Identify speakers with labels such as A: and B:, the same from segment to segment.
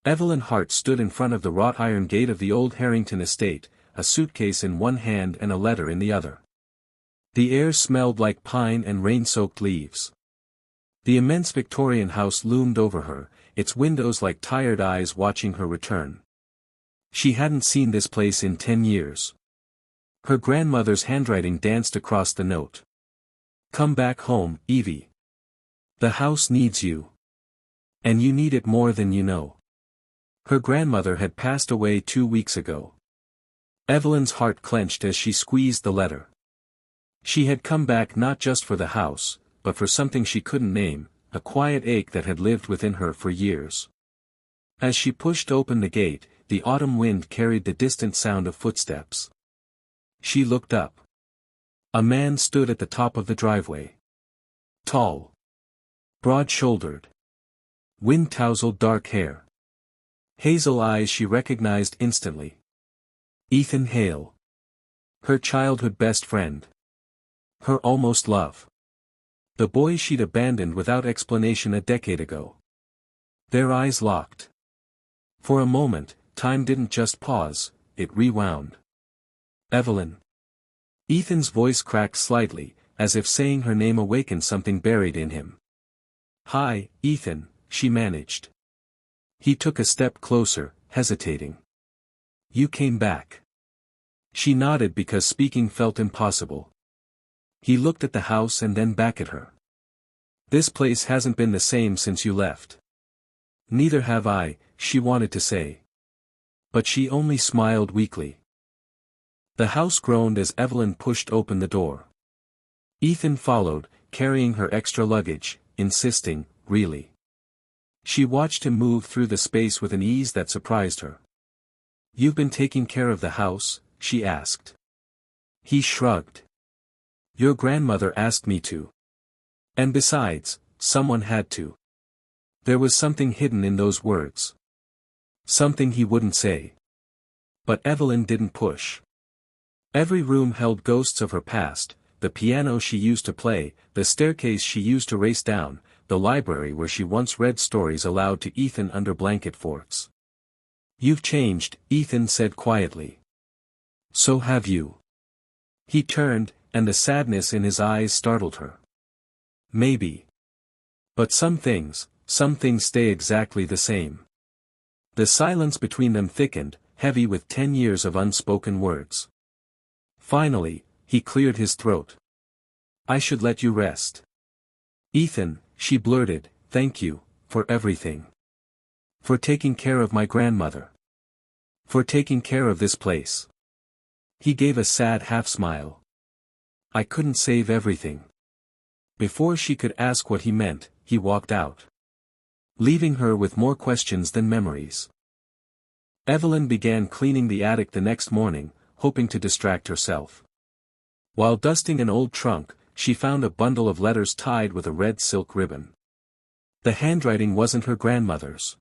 A: Evelyn Hart stood in front of the wrought iron gate of the old Harrington estate, a suitcase in one hand and a letter in the other. The air smelled like pine and rain-soaked leaves. The immense Victorian house loomed over her, its windows like tired eyes watching her return. She hadn't seen this place in 10 years. Her grandmother's handwriting danced across the note. "Come back home, Evie. The house needs you. And you need it more than you know." Her grandmother had passed away 2 weeks ago. Evelyn's heart clenched as she squeezed the letter. She had come back not just for the house, but for something she couldn't name, a quiet ache that had lived within her for years. As she pushed open the gate, the autumn wind carried the distant sound of footsteps. She looked up. A man stood at the top of the driveway. Tall. Broad-shouldered. Wind-tousled dark hair. Hazel eyes she recognized instantly. Ethan Hale. Her childhood best friend. Her almost love. The boy she'd abandoned without explanation a decade ago. Their eyes locked. For a moment, time didn't just pause, it rewound. "Evelyn." Ethan's voice cracked slightly, as if saying her name awakened something buried in him. "Hi, Ethan," she managed. He took a step closer, hesitating. "You came back." She nodded because speaking felt impossible. He looked at the house and then back at her. "This place hasn't been the same since you left." "Neither have I," she wanted to say. But she only smiled weakly. The house groaned as Evelyn pushed open the door. Ethan followed, carrying her extra luggage, insisting, "Really?" She watched him move through the space with an ease that surprised her. "You've been taking care of the house?" she asked. He shrugged. "Your grandmother asked me to. And besides, someone had to." There was something hidden in those words. Something he wouldn't say. But Evelyn didn't push. Every room held ghosts of her past, the piano she used to play, the staircase she used to race down, the library where she once read stories aloud to Ethan under blanket forts. "You've changed," Ethan said quietly. "So have you." He turned, and the sadness in his eyes startled her. "Maybe. But some things stay exactly the same." The silence between them thickened, heavy with 10 years of unspoken words. Finally, he cleared his throat. "I should let you rest." "Ethan," she blurted, "thank you, for everything. For taking care of my grandmother. For taking care of this place." He gave a sad half-smile. "I couldn't save everything." Before she could ask what he meant, he walked out. Leaving her with more questions than memories. Evelyn began cleaning the attic the next morning, hoping to distract herself. While dusting an old trunk, she found a bundle of letters tied with a red silk ribbon. The handwriting wasn't her grandmother's.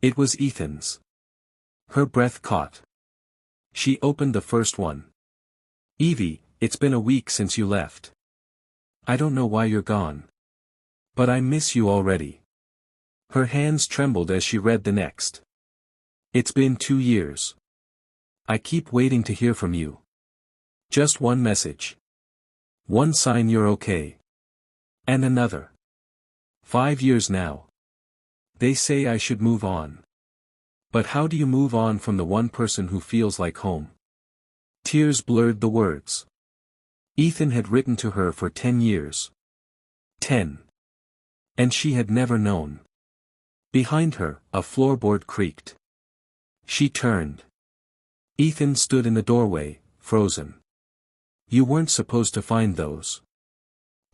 A: It was Ethan's. Her breath caught. She opened the first one. "Evie, it's been a week since you left. I don't know why you're gone. But I miss you already." Her hands trembled as she read the next. "It's been 2 years. I keep waiting to hear from you. Just one message. One sign you're okay. And another. 5 years now. They say I should move on. But how do you move on from the one person who feels like home?" Tears blurred the words. Ethan had written to her for 10 years. 10. And she had never known. Behind her, a floorboard creaked. She turned. Ethan stood in the doorway, frozen. "You weren't supposed to find those."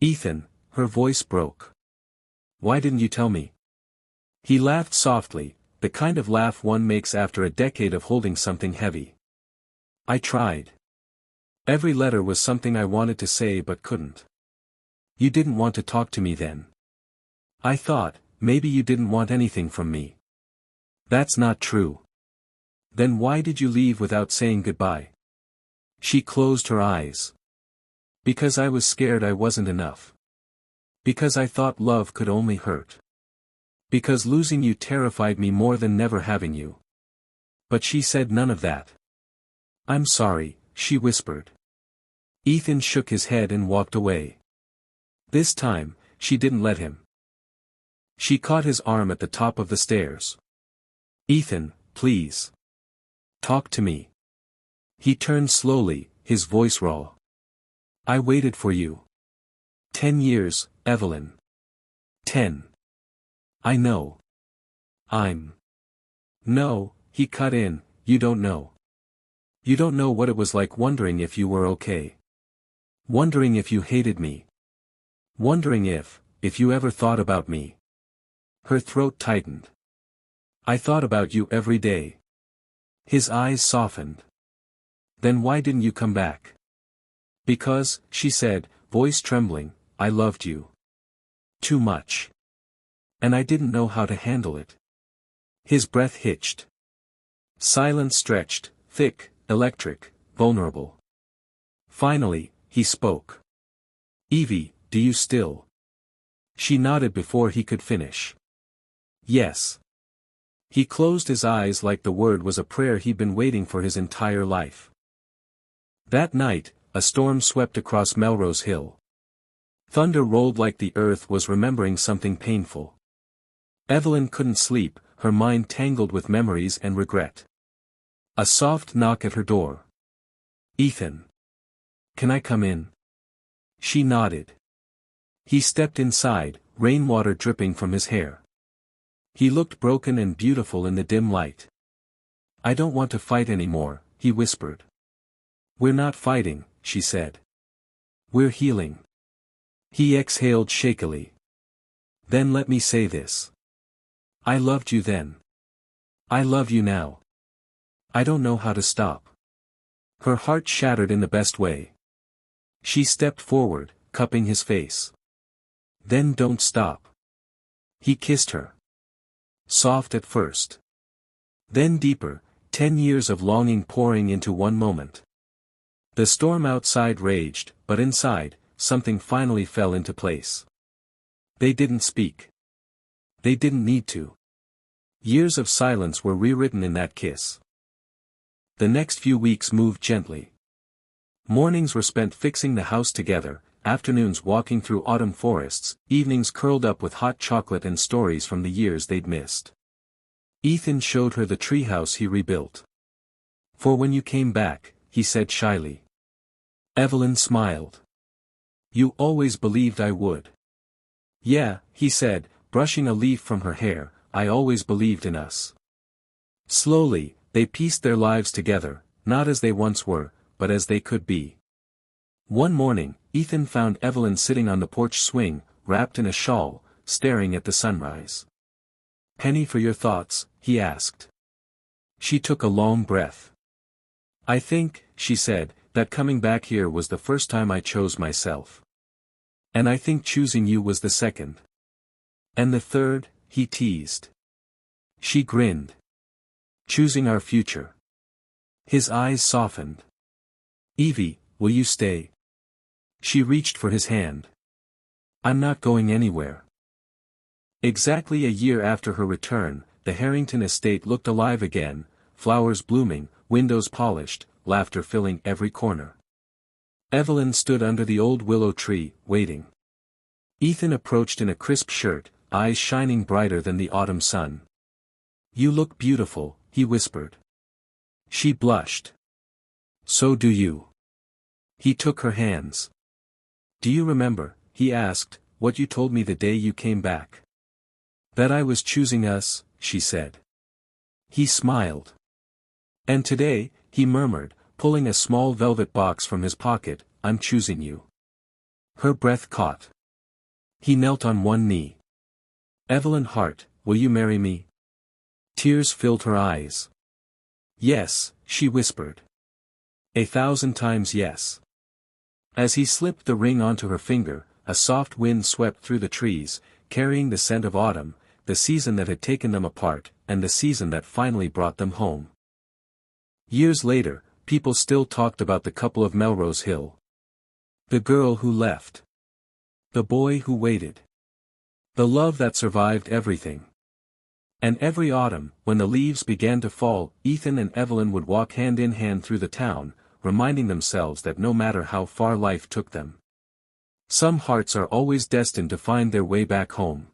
A: "Ethan," her voice broke. "Why didn't you tell me?" He laughed softly, the kind of laugh one makes after a decade of holding something heavy. "I tried. Every letter was something I wanted to say but couldn't. You didn't want to talk to me then. I thought, maybe you didn't want anything from me." "That's not true." "Then why did you leave without saying goodbye?" She closed her eyes. "Because I was scared I wasn't enough. Because I thought love could only hurt." Because losing you terrified me more than never having you. But she said none of that. I'm sorry, she whispered. Ethan shook his head and walked away. This time, she didn't let him. She caught his arm at the top of the stairs. Ethan, please. Talk to me. He turned slowly, his voice raw. I waited for you. 10 years, Evelyn. 10. I know. No, he cut in, you don't know. You don't know what it was like wondering if you were okay. Wondering if you hated me. Wondering if you ever thought about me. Her throat tightened. I thought about you every day. His eyes softened. Then why didn't you come back? Because, she said, voice trembling, I loved you. Too much. And I didn't know how to handle it. His breath hitched. Silence stretched, thick, electric, vulnerable. Finally, he spoke. Evie, do you still? She nodded before he could finish. Yes. He closed his eyes like the word was a prayer he'd been waiting for his entire life. That night, a storm swept across Melrose Hill. Thunder rolled like the earth was remembering something painful. Evelyn couldn't sleep, her mind tangled with memories and regret. A soft knock at her door. Ethan. Can I come in? She nodded. He stepped inside, rainwater dripping from his hair. He looked broken and beautiful in the dim light. I don't want to fight anymore, he whispered. We're not fighting, she said. We're healing. He exhaled shakily. Then let me say this. I loved you then. I love you now. I don't know how to stop. Her heart shattered in the best way. She stepped forward, cupping his face. Then don't stop. He kissed her. Soft at first. Then deeper, 10 years of longing pouring into one moment. The storm outside raged, but inside, something finally fell into place. They didn't speak. They didn't need to. Years of silence were rewritten in that kiss. The next few weeks moved gently. Mornings were spent fixing the house together, afternoons walking through autumn forests, evenings curled up with hot chocolate and stories from the years they'd missed. Ethan showed her the treehouse he rebuilt. For when you came back, he said shyly. Evelyn smiled. You always believed I would. Yeah, he said, brushing a leaf from her hair, I always believed in us. Slowly, they pieced their lives together, not as they once were, but as they could be. One morning, Ethan found Evelyn sitting on the porch swing, wrapped in a shawl, staring at the sunrise. Penny for your thoughts, he asked. She took a long breath. I think, she said, that coming back here was the first time I chose myself. And I think choosing you was the second. And the third, he teased. She grinned. Choosing our future. His eyes softened. Evie, will you stay? She reached for his hand. I'm not going anywhere. Exactly a year after her return, the Harrington estate looked alive again, flowers blooming, windows polished, laughter filling every corner. Evelyn stood under the old willow tree, waiting. Ethan approached in a crisp shirt, eyes shining brighter than the autumn sun. You look beautiful, he whispered. She blushed. So do you. He took her hands. Do you remember, he asked, what you told me the day you came back? That I was choosing us, she said. He smiled. And today, he murmured, pulling a small velvet box from his pocket, I'm choosing you. Her breath caught. He knelt on one knee. Evelyn Hart, will you marry me? Tears filled her eyes. Yes, she whispered. 1,000 times yes. As he slipped the ring onto her finger, a soft wind swept through the trees, carrying the scent of autumn, the season that had taken them apart, and the season that finally brought them home. Years later, people still talked about the couple of Melrose Hill. The girl who left. The boy who waited. The love that survived everything. And every autumn, when the leaves began to fall, Ethan and Evelyn would walk hand in hand through the town, reminding themselves that no matter how far life took them, some hearts are always destined to find their way back home.